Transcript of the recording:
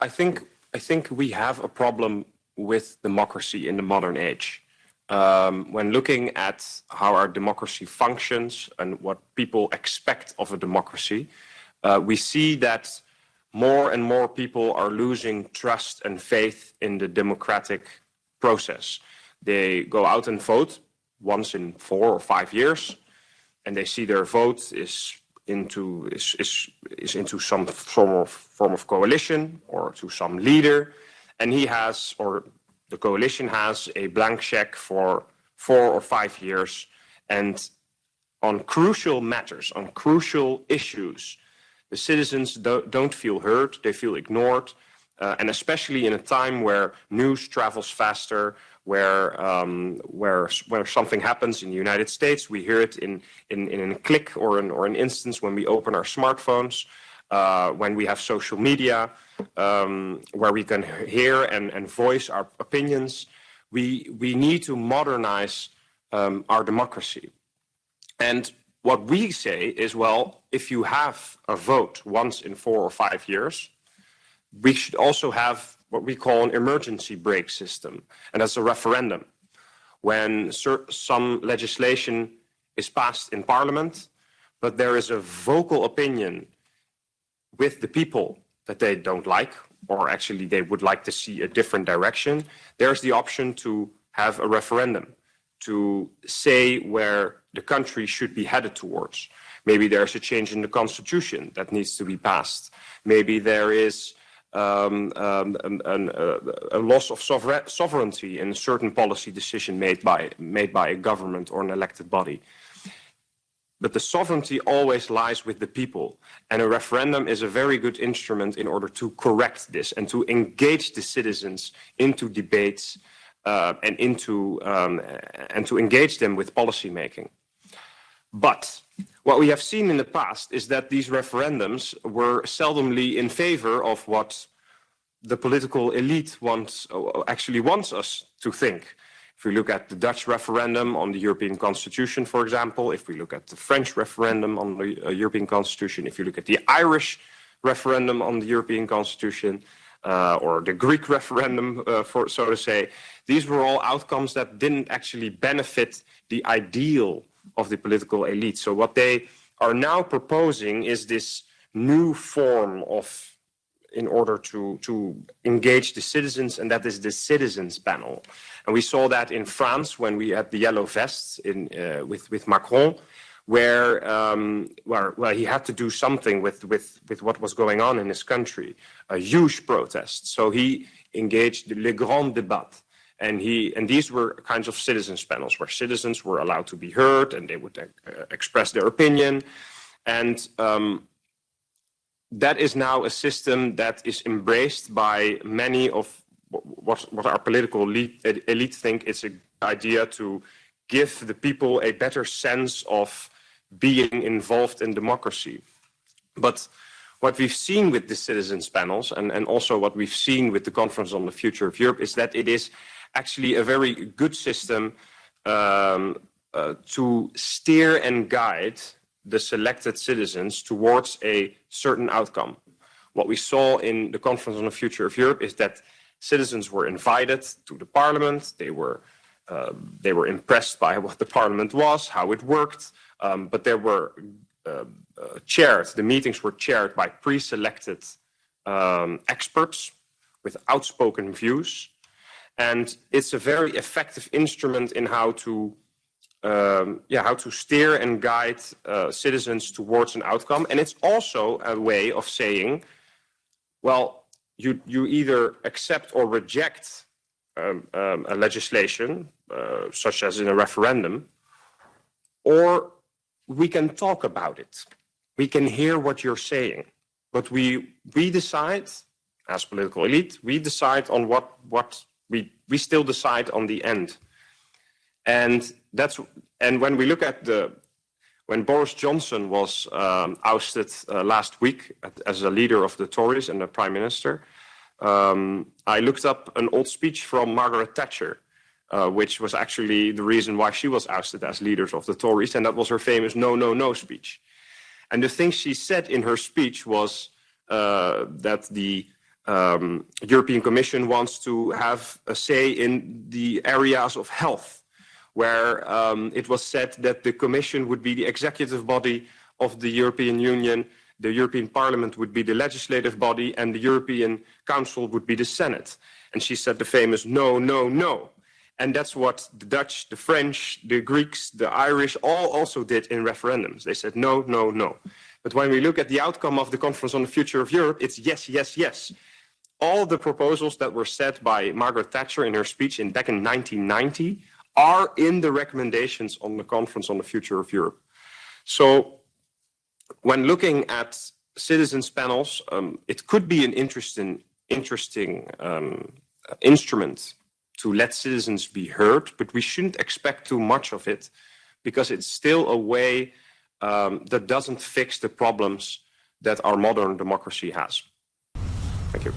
I think we have a problem with democracy in the modern age. When looking at how our democracy functions and what people expect of a democracy, we see that more and more people are losing trust and faith in the democratic process. They go out and vote once in 4 or 5 years, and they see their vote is into some form of coalition or to some leader, and he has, or the coalition has, a blank check for 4 or 5 years, and on crucial matters, on crucial issues, the citizens don't feel heard, they feel ignored, and especially in a time where news travels faster, where something happens in the United States, we hear it in a click or an instance when we open our smartphones, when we have social media, where we can hear and voice our opinions. We need to modernize our democracy. And what we say is, well, if you have a vote once in 4 or 5 years, we should also have what we call an emergency brake system, and that's a referendum. When some legislation is passed in Parliament, but there is a vocal opinion with the people that they don't like, or actually they would like to see a different direction, there's the option to have a referendum, to say where the country should be headed towards. Maybe there's a change in the constitution that needs to be passed. Maybe there is a loss of sovereignty in a certain policy decision made by a government or an elected body. But the sovereignty always lies with the people, and a referendum is a very good instrument in order to correct this and to engage the citizens into debates and to engage them with policy making. But what we have seen in the past is that these referendums were seldomly in favor of what the political elite actually wants us to think. If we look at the Dutch referendum on the European Constitution, for example, if we look at the French referendum on the European Constitution, if you look at the Irish referendum on the European Constitution, or the Greek referendum, so to say, these were all outcomes that didn't actually benefit the ideal of the political elite. So what they are now proposing is this new form in order to engage the citizens, and that is the citizens panel. And we saw that in France when we had the yellow vests with Macron, where he had to do something with what was going on in his country, a huge protest. So he engaged les grands débats. And these were kinds of citizens panels where citizens were allowed to be heard and they would express their opinion. And that is now a system that is embraced by many of what our political elite think it's an idea to give the people a better sense of being involved in democracy. But what we've seen with the citizens panels and also what we've seen with the Conference on the Future of Europe is that it is actually a very good system to steer and guide the selected citizens towards a certain outcome. What we saw in the Conference on the Future of Europe is that citizens were invited to the parliament. They were impressed by what the parliament was, how it worked, but they were the meetings were chaired by pre-selected experts with outspoken views. And it's a very effective instrument in how to steer and guide citizens towards an outcome. And it's also a way of saying, well, you either accept or reject a legislation, such as in a referendum, or we can talk about it. We can hear what you're saying, but we decide, as political elite, we decide on what we still decide on the end. And when we look at when Boris Johnson was ousted last week as a leader of the Tories and the Prime Minister, I looked up an old speech from Margaret Thatcher, which was actually the reason why she was ousted as leader of the Tories, and that was her famous "No, no, no" speech. And the thing she said in her speech was that the European Commission wants to have a say in the areas of health, where it was said that the Commission would be the executive body of the European Union, the European Parliament would be the legislative body, and the European Council would be the Senate. And she said the famous no, no, no. And that's what the Dutch, the French, the Greeks, the Irish all also did in referendums. They said no, no, no. But when we look at the outcome of the Conference on the Future of Europe, it's yes, yes, yes. All the proposals that were set by Margaret Thatcher in her speech back in 1990 are in the recommendations on the Conference on the Future of Europe. So when looking at citizens' panels, it could be an interesting instrument to let citizens be heard, but we shouldn't expect too much of it because it's still a way that doesn't fix the problems that our modern democracy has. Thank you.